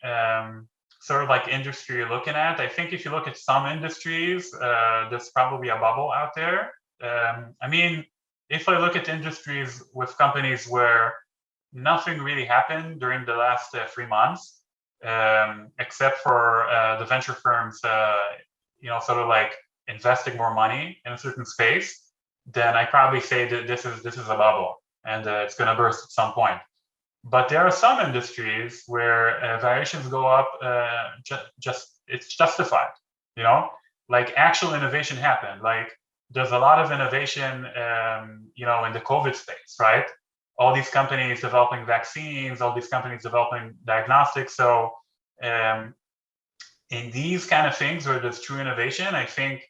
sort of like industry you're looking at. I think if you look at some industries, there's probably a bubble out there. I mean, if I look at industries with companies where nothing really happened during the last 3 months, except for the venture firms, sort of like investing more money in a certain space, then I probably say that this is a bubble and it's going to burst at some point. But there are some industries where valuations go up, just it's justified, you know, like actual innovation happened. Like there's a lot of innovation, in the COVID space, right? All these companies developing vaccines, all these companies developing diagnostics. So in these kind of things where there's true innovation, I think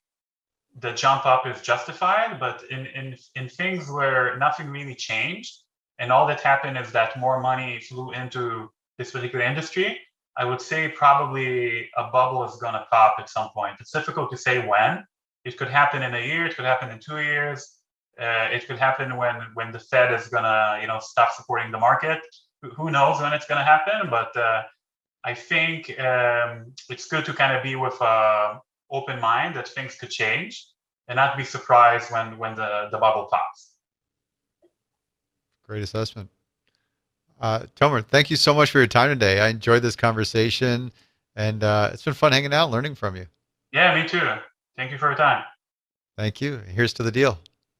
the jump up is justified. But in things where nothing really changed and all that happened is that more money flew into this particular industry, I would say probably a bubble is going to pop at some point. It's difficult to say when. It could happen in a year. It could happen in 2 years. It could happen when the Fed is going to stop supporting the market. Who knows when it's going to happen? But I think it's good to kind of be with an open mind that things could change and not be surprised when the bubble pops. Great assessment. Tomer, thank you so much for your time today. I enjoyed this conversation, and it's been fun hanging out, learning from you. Yeah, me too. Thank you for your time. Thank you. Here's to the deal.